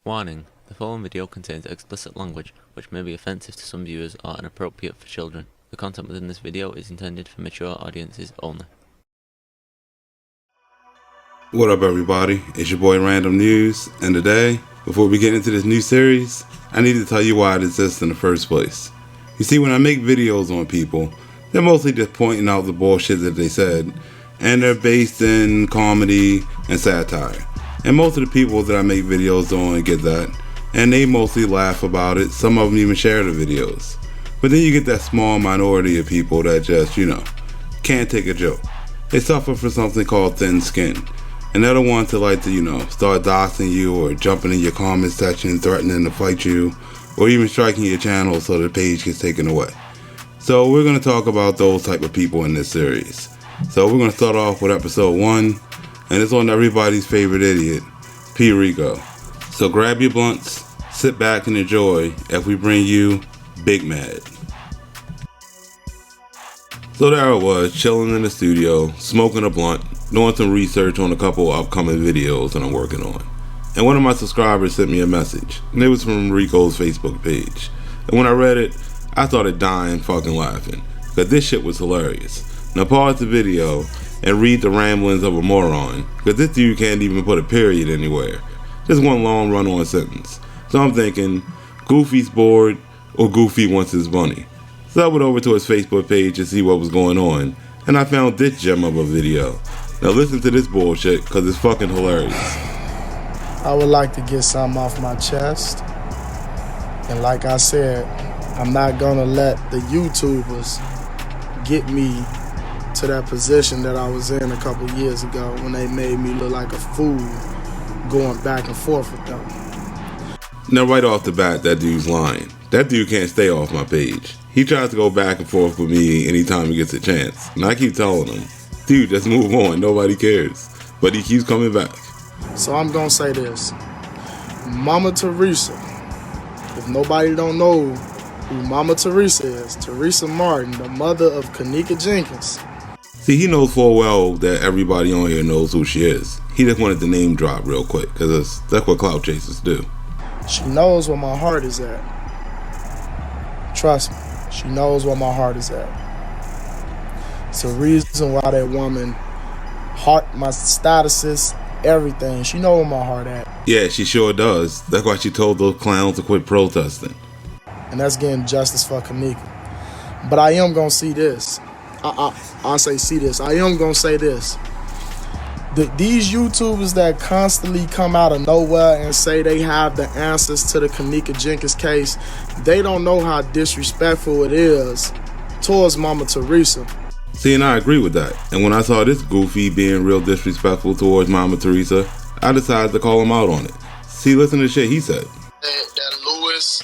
Warning: the following video contains explicit language which may be offensive to some viewers or inappropriate for children. The content within this video is intended for mature audiences only. What up everybody, it's your boy Random News, and today, before we get into this new series, I need to tell you why it exists in the first place. You see, when I make videos on people, they're mostly just pointing out the bullshit that they said, and they're based in comedy and satire. And most of the people that I make videos on get that, and they mostly laugh about it. Some of them even share the videos. But then you get that small minority of people that just, can't take a joke. They suffer from something called thin skin. And they're the ones that like to, start doxing you or jumping in your comment section, threatening to fight you, or even striking your channel so the page gets taken away. So we're going to talk about those type of people in this series. So we're going to start off with episode 1. And it's on everybody's favorite idiot, P.rico. So grab your blunts, sit back and enjoy as we bring you Big Mad. So there I was, chilling in the studio, smoking a blunt, doing some research on a couple upcoming videos that I'm working on. And one of my subscribers sent me a message, and it was from Rico's Facebook page. And when I read it, I started dying fucking laughing, because this shit was hilarious. Now pause the video and read the ramblings of a moron, because this dude can't even put a period anywhere. Just one long run-on sentence. So I'm thinking, Goofy's bored, or Goofy wants his bunny. So I went over to his Facebook page to see what was going on, and I found this gem of a video. Now listen to this bullshit, because it's fucking hilarious. I would like to get something off my chest, and like I said, I'm not gonna let the YouTubers get me to that position that I was in a couple years ago when they made me look like a fool going back and forth with them. Now right off the bat, that dude's lying. That dude can't stay off my page. He tries to go back and forth with me anytime he gets a chance. And I keep telling him, dude, just move on, nobody cares. But he keeps coming back. So I'm gonna say this. Mama Teresa, if nobody don't know who Mama Teresa is, Teresa Martin, the mother of Kanika Jenkins. See, he knows full well that everybody on here knows who she is. He just wanted to name drop real quick, because that's what clout chasers do. She knows where my heart is at. Trust me, she knows where my heart is at. It's the reason why that woman, heart, my statuses, everything, she knows where my heart at. Yeah, she sure does. That's why she told those clowns to quit protesting. And that's getting justice for Kanika. But I am gonna see this. I say this. I am gonna say this. These YouTubers that constantly come out of nowhere and say they have the answers to the Kanika Jenkins case, they don't know how disrespectful it is towards Mama Teresa. See, and I agree with that. And when I saw this goofy being real disrespectful towards Mama Teresa, I decided to call him out on it. See, listen to the shit he said. That Lewis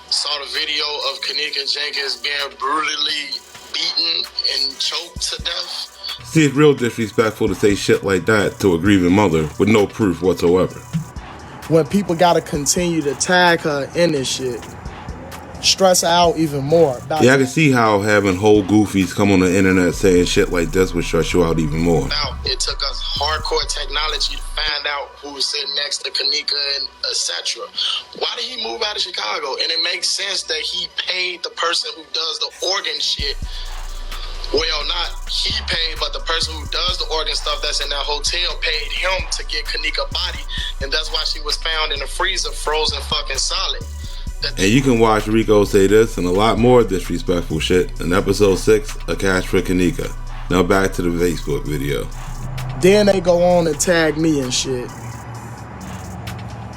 saw the video of Kanika Jenkins being brutally beaten and choked to death. See, it's real disrespectful to say shit like that to a grieving mother with no proof whatsoever. When people gotta continue to tag her in this shit, stress her out even more. Yeah, I can see how having whole goofies come on the internet saying shit like this would stress you out even more. Now, it took us hardcore technology to find out who was sitting next to Kanika and etc. Why did he move out of Chicago? And it makes sense that he paid the person who does the organ shit. Well, not he paid, but the person who does the organ stuff that's in that hotel paid him to get Kanika body. And that's why she was found in the freezer, frozen fucking solid. And you can watch Rico say this and a lot more disrespectful shit in episode 6 of Cash for Kanika. Now back to the Facebook video. Then they go on and tag me and shit.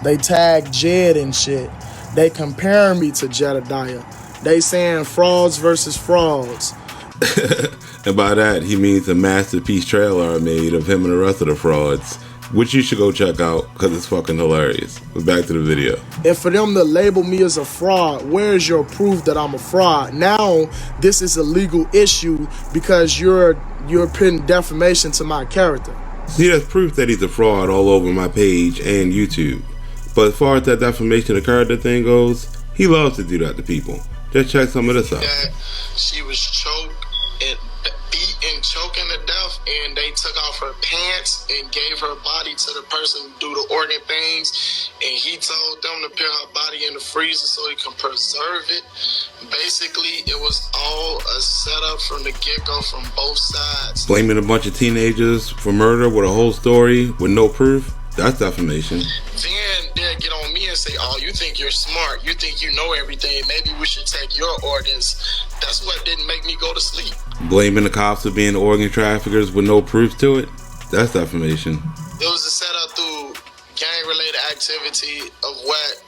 They tag Jed and shit. They comparing me to Jedediah. They saying frauds versus frauds. And by that, he means a masterpiece trailer I made of him and the rest of the frauds, which you should go check out because it's fucking hilarious. But back to the video. And for them to label me as a fraud, where is your proof that I'm a fraud? Now, this is a legal issue because you're putting defamation to my character. See, that's proof that he's a fraud all over my page and YouTube. But as far as that defamation of character thing goes, he loves to do that to people. Just check some of this out. She was choked and beat and choking to death, and they took off her pants and gave her body to the person who do the organ things, and he told them to put her body in the freezer so he can preserve it. Basically, it was all a setup from the get-go from both sides. Blaming a bunch of teenagers for murder with a whole story with no proof, that's defamation. Then they'll get on me and say, oh, you think you're smart, you think you know everything, maybe we should take your organs. That's what didn't make me go to sleep. Blaming the cops for being organ traffickers with no proof to it, that's defamation. It was a setup through gang-related activity of what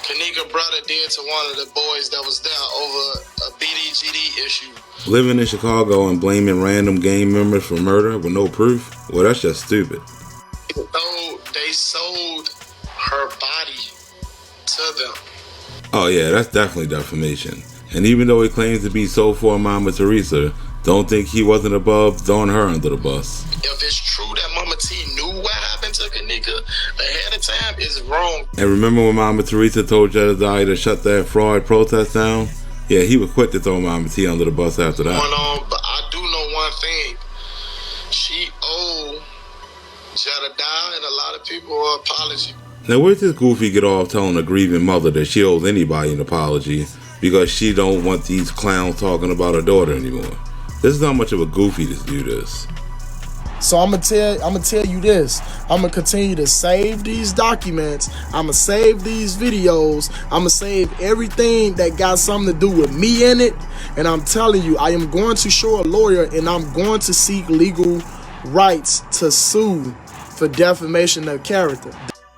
Kanika brother did to one of the boys that was there over a BDGD issue. Living in Chicago and blaming random gang members for murder with no proof, well, that's just stupid. So they sold her body to them. Oh yeah, that's definitely defamation. And even though he claims to be so for Mama Teresa, don't think he wasn't above throwing her under the bus. If it's true that Mama T knew what happened to Kanika ahead of time, it's wrong. And remember when Mama Teresa told Jedediah to shut that fraud protest down? Yeah, he was quick to throw Mama T under the bus after that. But I do know one thing. She owed Jedediah and a lot of people an apology. Now where'd this goofy get off telling a grieving mother that she owes anybody an apology because she don't want these clowns talking about her daughter anymore? This is how much of a goofy this dude is. So I'm gonna tell you this. I'm gonna continue to save these documents. I'm gonna save these videos. I'm gonna save everything that got something to do with me in it. And I'm telling you, I am going to show a lawyer and I'm going to seek legal rights to sue for defamation of character.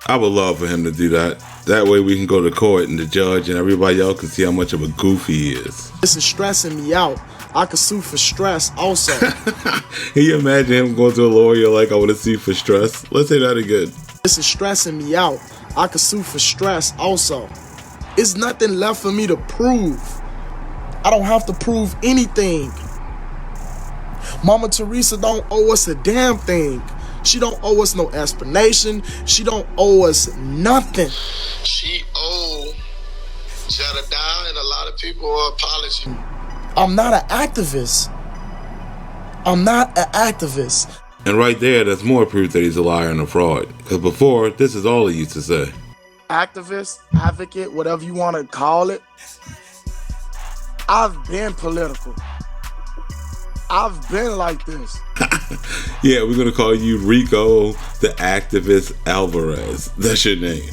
I would love for him to do that. That way we can go to court and the judge and everybody else can see how much of a goofy he is. This is stressing me out. I could sue for stress also. Can you imagine him going to a lawyer like, I want to sue for stress? Let's say that again. This is stressing me out. I could sue for stress also. It's nothing left for me to prove. I don't have to prove anything. Mama Teresa don't owe us a damn thing. She don't owe us no explanation. She don't owe us nothing. She owed Jedediah and a lot of people an apology. I'm not an activist. I'm not an activist. And right there, that's more proof that he's a liar and a fraud. Because before, this is all he used to say. Activist, advocate, whatever you want to call it. I've been political. I've been like this. Yeah, we're going to call you Rico the Activist Alvarez. That's your name.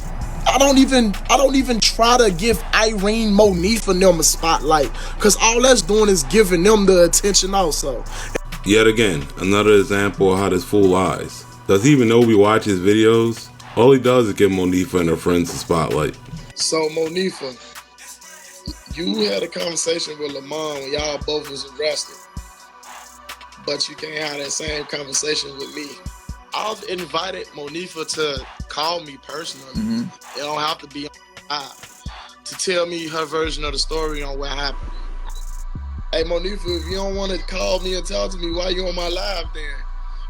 I don't even try to give Irene Monifa and them a spotlight, because all that's doing is giving them the attention also. Yet again, another example of how this fool lies. Does he even know we watch his videos? All he does is give Monifa and her friends the spotlight. So Monifa, you had a conversation with Lamont when y'all both was arrested, but you can't have that same conversation with me. I've invited Monifa to call me personally. It don't have to be on to tell me her version of the story on what happened. Hey Monifa, if you don't want to call me and talk to me, why you on my live then?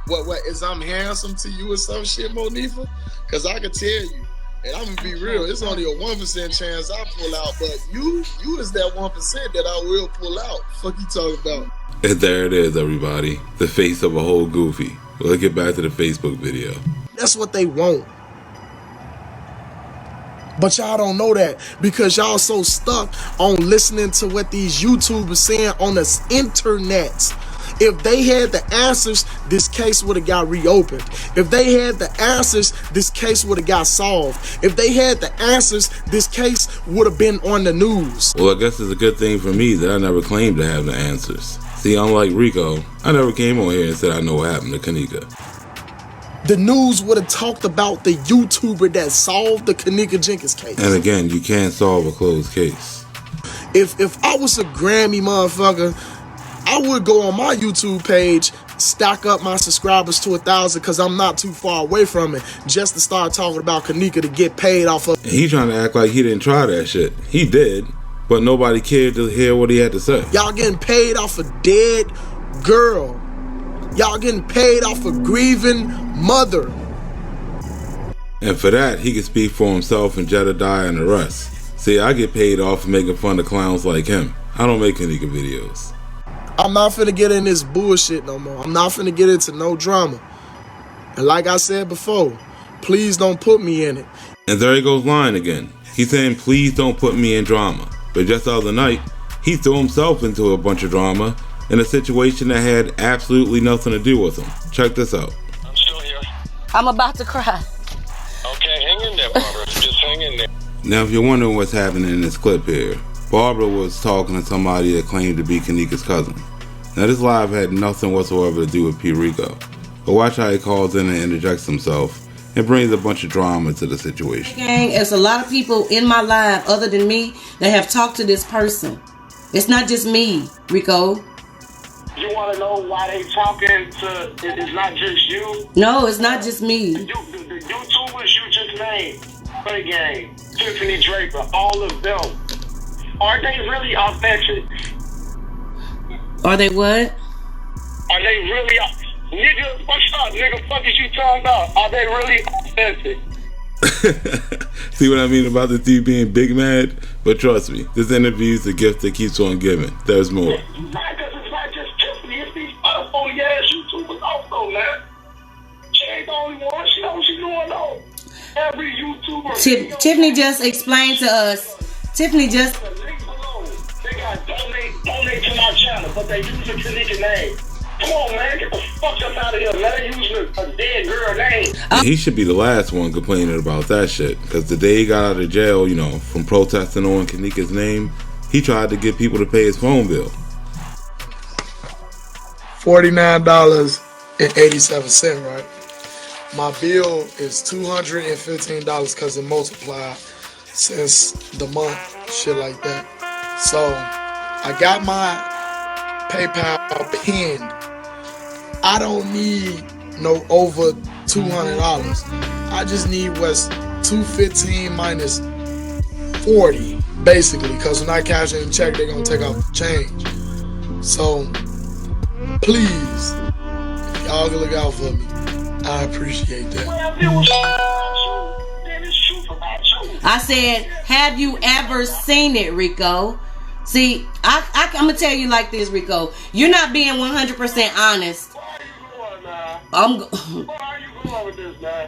What is I'm handsome to you or some shit, Monifa? Because I can tell you, and I'm gonna be real, it's only a 1% chance I pull out, but you is that 1% that I will pull out. Fuck you talking about? And there it is, everybody. The face of a whole goofy. Let's get back to the Facebook video. That's what they want. But y'all don't know that because y'all so stuck on listening to what these YouTubers saying on the internet. If they had the answers, this case would have got reopened. If they had the answers, this case would have got solved. If they had the answers, this case would have been on the news. Well, I guess it's a good thing for me that I never claimed to have the answers. See, unlike Rico, I never came on here and said I know what happened to Kanika. The news would have talked about the YouTuber that solved the Kanika Jenkins case. And again, you can't solve a closed case. If I was a Grammy motherfucker, I would go on my YouTube page, stack up my subscribers to 1,000 because I'm not too far away from it, just to start talking about Kanika to get paid off of. And he trying to act like he didn't try that shit. He did, but nobody cared to hear what he had to say. Y'all getting paid off a dead girl. Y'all getting paid off a grieving mother. And for that, he can speak for himself and Jedediah and the rest. See, I get paid off for making fun of clowns like him. I don't make Kanika videos. I'm not finna get in this bullshit no more. I'm not finna get into no drama. And like I said before, please don't put me in it. And there he goes lying again. He's saying, please don't put me in drama. But just the other night, he threw himself into a bunch of drama in a situation that had absolutely nothing to do with him. Check this out. I'm still here. I'm about to cry. Okay, hang in there, Barbara. Just hang in there. Now, if you're wondering what's happening in this clip here, Barbara was talking to somebody that claimed to be Kanika's cousin. Now, this live had nothing whatsoever to do with P.rico. But watch how he calls in and interjects himself and brings a bunch of drama to the situation. Gang, there's a lot of people in my life other than me that have talked to this person. It's not just me, Rico. You want to know why they talking to? It's not just you. No, it's not just me. The YouTubers you just named, Play Game, Tiffany Draper, all of them. Are they really authentic? Are they what? Are they really, nigga? What's up, nigga? Fuck is you talking about? Are they really authentic? See what I mean about the dude being big mad? But trust me, this interview is the gift that keeps on giving. There's more. It's not just Tiffany, it's these other phony ass YouTubers also, man. She ain't the only one. She knows what she's doing though. Every YouTuber. Tiffany just explained to us. Tiffany just. The link below, they got donate to my channel, but they use a Kanika name. Come on, man, get the fuck up out of here, man. They using a dead girl name. He should be the last one complaining about that shit. Because the day he got out of jail, you know, from protesting on Kanika's name, he tried to get people to pay his phone bill. $49.87, right? My bill is $215 because it multiplied since the month, shit like that. So I got my PayPal pinned. I don't need no over $200. I just need what's $215 minus 40, basically, because when I cash in the check, they're gonna take off the change. So please, if y'all can look out for me, I appreciate that. I said, have you ever seen it, Rico? See, I'm gonna tell you like this, Rico. You're not being 100% honest. Where are you going with this, man?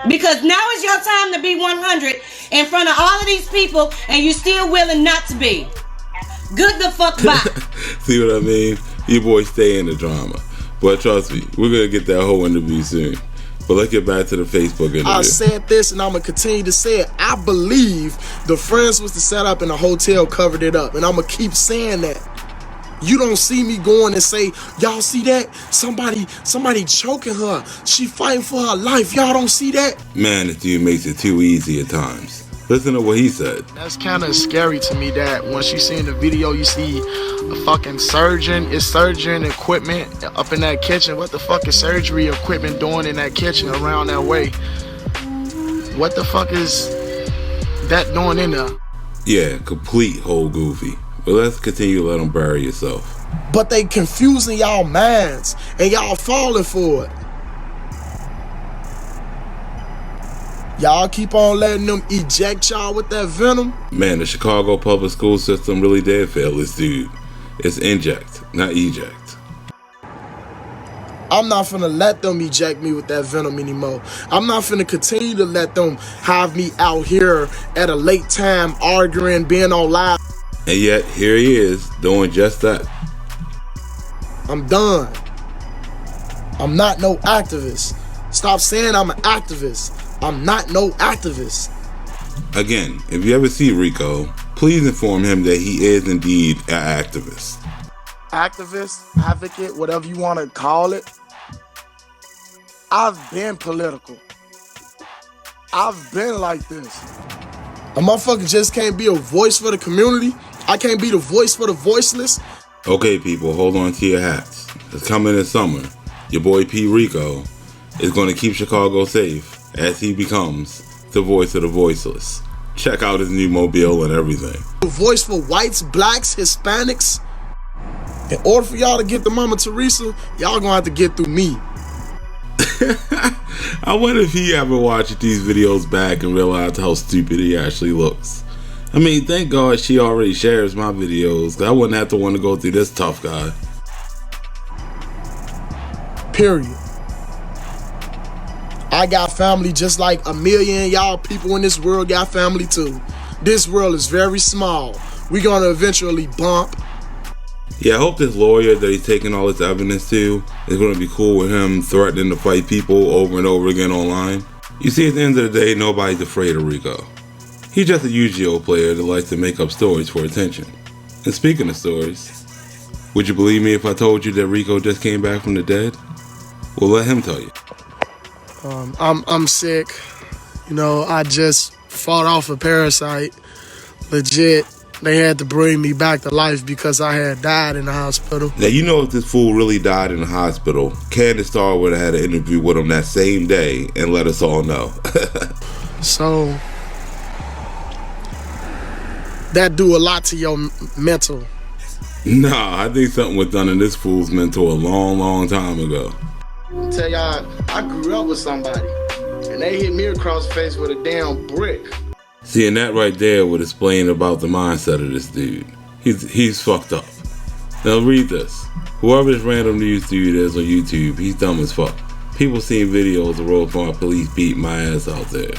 Because now is your time to be 100 in front of all of these people, and you're still willing not to be. Good the fuck bye. See what I mean? Your boy stay in the drama. But trust me, we're gonna get that whole interview soon. But let's get back to the Facebook interview. I said this and I'm gonna continue to say it. I believe the friends was to set up in a hotel covered it up. And I'm gonna keep saying that. You don't see me going and say, y'all see that? Somebody choking her. She fighting for her life. Y'all don't see that? Man, this dude makes it too easy at times. Listen to what he said. That's kind of scary to me that once you see in the video, you see a fucking surgeon. It's surgeon equipment up in that kitchen. What the fuck is surgery equipment doing in that kitchen around that way? What the fuck is that doing in there? Yeah, complete whole goofy. But let's continue to let him bury yourself. But they confusing y'all minds and y'all falling for it. Y'all keep on letting them eject y'all with that venom. Man, the Chicago public school system really did fail this dude. It's inject, not eject. I'm not finna let them eject me with that venom anymore. I'm not finna continue to let them have me out here at a late time arguing, being on live. And yet, here he is, doing just that. I'm done. I'm not no activist. Stop saying I'm an activist. I'm not no activist. Again, if you ever see Rico, please inform him that he is indeed an activist. Activist, advocate, whatever you want to call it. I've been political. I've been like this. A motherfucker just can't be a voice for the community. I can't be the voice for the voiceless. Okay, people, hold on to your hats. It's coming this summer. Your boy P.rico is going to keep Chicago safe as he becomes the voice of the voiceless. Check out his new mobile and everything. The voice for whites, blacks, Hispanics. In order for y'all to get to Mama Teresa, y'all gonna have to get through me. I wonder if he ever watched these videos back and realized how stupid he actually looks. I mean, thank God she already shares my videos. I wouldn't have to want to go through this tough guy. Period. I got family just like a million y'all people in this world got family too. This world is very small. We gonna eventually bump. Yeah, I hope this lawyer that he's taking all this evidence to is going to be cool with him threatening to fight people over and over again online. You see, at the end of the day, nobody's afraid of Rico. He's just a Yu-Gi-Oh player that likes to make up stories for attention. And speaking of stories, would you believe me if I told you that Rico just came back from the dead? Well, let him tell you. I'm sick. You know, I just fought off a parasite. Legit. They had to bring me back to life because I had died in the hospital. Now, you know if this fool really died in the hospital, Candace Starr would have had an interview with him that same day and let us all know. So, that do a lot to your mental. Nah, I think something was done in this fool's mental a long, long time ago. I tell y'all, I grew up with somebody, and they hit me across the face with a damn brick. See, and that right there would explain about the mindset of this dude. He's fucked up. Now read this. Whoever this random news dude is on YouTube, he's dumb as fuck. People seen videos of Road Farm police beat my ass out there.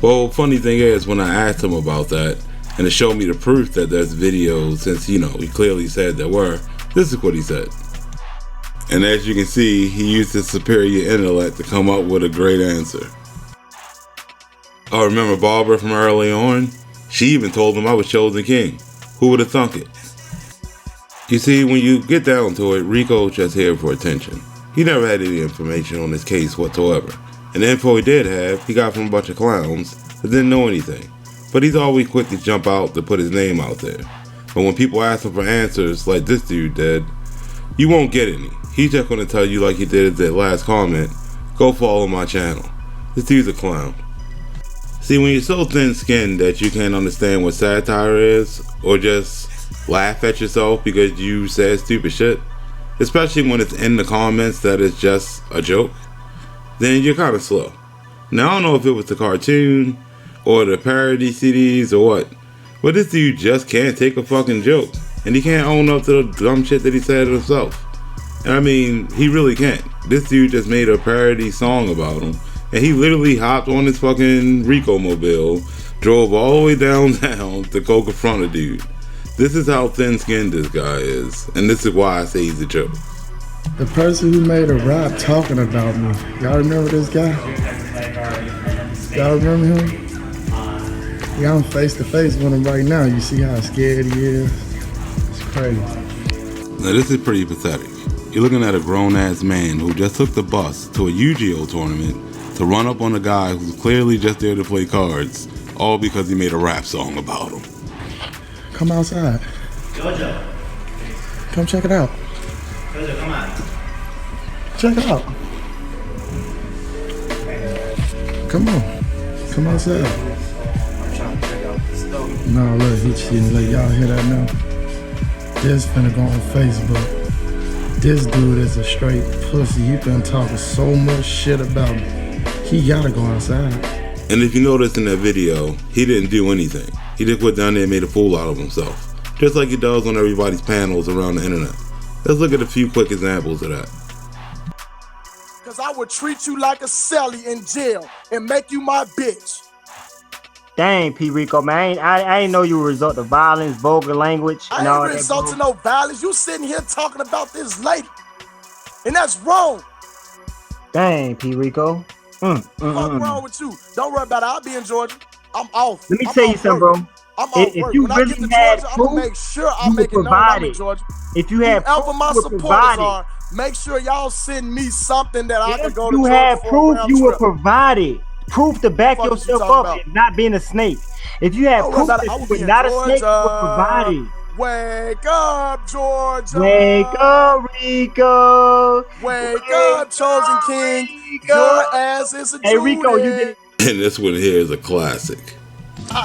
Well, funny thing is, when I asked him about that, and to show me the proof that there's videos, since, you know, he clearly said there were, this is what he said. And as you can see, he used his superior intellect to come up with a great answer. Oh, remember Barbara from early on? She even told him I was chosen king. Who would have thunk it? You see, when you get down to it, Rico's just here for attention. He never had any information on this case whatsoever. And the info he did have, he got from a bunch of clowns that didn't know anything. But he's always quick to jump out to put his name out there. But when people ask him for answers like this dude did, you won't get any. He's just going to tell you like he did at that last comment, go follow my channel. This dude's a clown. See, when you're so thin-skinned that you can't understand what satire is, or just laugh at yourself because you said stupid shit, especially when it's in the comments that it's just a joke, then you're kind of slow. Now, I don't know if it was the cartoon, or the parody CDs, or what, but this dude just can't take a fucking joke, and he can't own up to the dumb shit that he said himself. I mean, he really can't. This dude just made a parody song about him, and he literally hopped on his fucking Rico mobile, drove all the way downtown to go confront a dude. This is how thin-skinned this guy is, and this is why I say he's a joke. The person who made a rap talking about me. Y'all remember this guy? Y'all remember him? Yeah, I'm face to face with him right now. You see how scared he is? It's crazy. Now this is pretty pathetic. You're looking at a grown-ass man who just took the bus to a Yu-Gi-Oh tournament to run up on a guy who's clearly just there to play cards, all because he made a rap song about him. Come outside. Jojo. Come check it out. Jojo, come on. Check it out. Come on. Come outside. I'm trying to check out the stove. No, look, he cheating. Let y'all hear that now. This finna go on Facebook. This dude is a straight pussy. He been talking so much shit about me. He gotta go outside. And if you notice in that video, he didn't do anything. He just went down there and made a fool out of himself. Just like he does on everybody's panels around the internet. Let's look at a few quick examples of that. Cause I would treat you like a celly in jail and make you my bitch. Dang, P.rico, man, I ain't know you were resort to violence, vulgar language, and all that. I ain't resort to no violence. You sitting here talking about this lady, and that's wrong. Dang, P.rico. What's wrong with you? Don't worry about it. I'll be in Georgia. I'm off. Let me tell you something, bro. I'm off work. When I get to Georgia, I'm gonna make sure I make it known I'm in Georgia. If you have whoever my supporters are, make sure y'all send me something that I can go to Georgia. If you have proof, you will provide it. Proof to back yourself up and not being a snake. If you have proof that you were not a snake, you will provide it. Wake up, Georgia. Wake up, Rico. Wake up, chosen king. Your ass is a Hey, Rico, you did it. And this one here is a classic.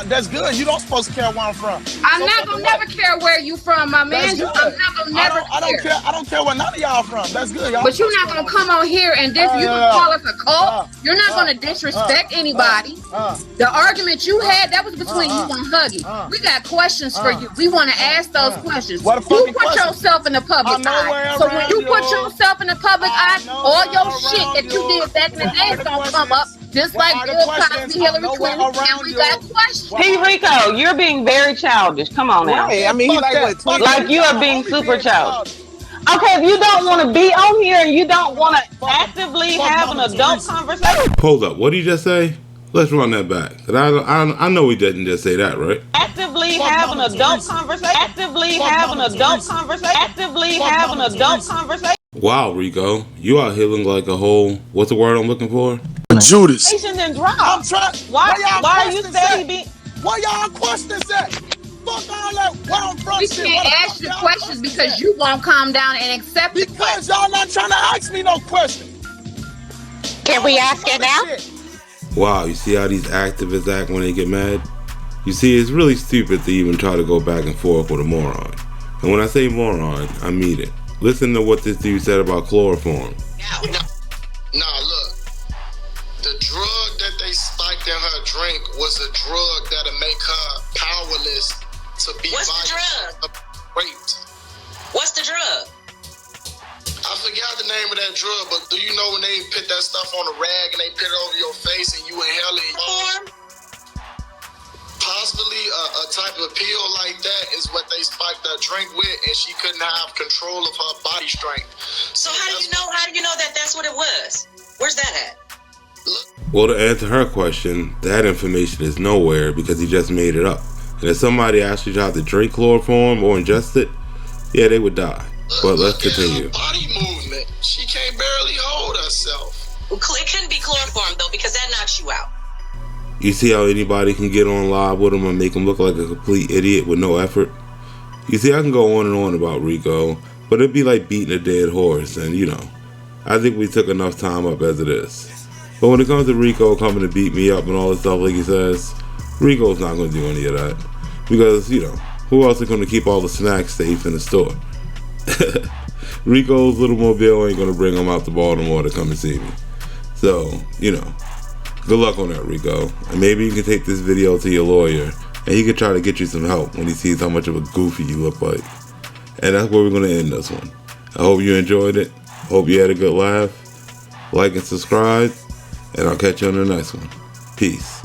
That's good. You don't supposed to care where I'm from. I'm not gonna never care where you from, my man. I'm not gonna never care. I don't care where none of y'all from. That's good, y'all. But you're not gonna come on here and you gonna call us a cult. You're not gonna disrespect anybody. The argument you had, that was between you and Huggy. We got questions for you. We want to ask those questions. You put yourself in the public eye. So when you put yourself in the public eye, all your shit that you did back in the day is gonna come up. Just like Bill Cosby, Hillary Clinton, and we got questions. P.rico, you're being very childish. Come on now. Right. I mean, he's like what? Like you are being super childish. Okay, if you don't want to be on here and you don't want to actively have an adult conversation. Hold up, what did you just say? Let's run that back. I know he didn't just say that, right? Actively have an adult conversation. Actively have an adult conversation. Actively have an adult conversation. Wow, Rico, you out here looking like a whole, what's the word I'm looking for? Judas. And drop. Why are you steady? Why y'all questions at? Fuck all that where I'm from We shit. can't ask you questions because you won't calm down and accept it. Because y'all not trying to ask me no question. Can we ask it now? Wow, you see how these activists act when they get mad? You see, it's really stupid to even try to go back and forth with a moron. And when I say moron, I mean it. Listen to what this dude said about chloroform. Nah, look. The drug that they spiked in her drink was a drug that'll make her powerless to be What's the drug? raped. What's the drug? I forgot the name of that drug, but do you know when they put that stuff on a rag and they put it over your face and you inhale it? Possibly a type of pill like that is what they spiked that drink with, and she couldn't have control of her body strength. So how do you know that that's what it was? Where's that at? Well, to answer her question, that information is nowhere because he just made it up. And if somebody actually tried to drink chloroform or ingest it, yeah, they would die. But let's continue. Body movement. She can't barely hold herself. Well, it couldn't be chloroform though, because that knocks you out. You see how anybody can get on live with him and make him look like a complete idiot with no effort? You see, I can go on and on about Rico, but it'd be like beating a dead horse, and you know, I think we took enough time up as it is. But when it comes to Rico coming to beat me up and all this stuff like he says, Rico's not going to do any of that. Because, you know, who else is going to keep all the snacks safe in the store? Rico's little mobile ain't going to bring him out to Baltimore to come and see me. So, you know, good luck on that, Rico. And maybe you can take this video to your lawyer and he can try to get you some help when he sees how much of a goofy you look like. And that's where we're going to end this one. I hope you enjoyed it. Hope you had a good laugh. Like and subscribe. And I'll catch you on the next one. Peace.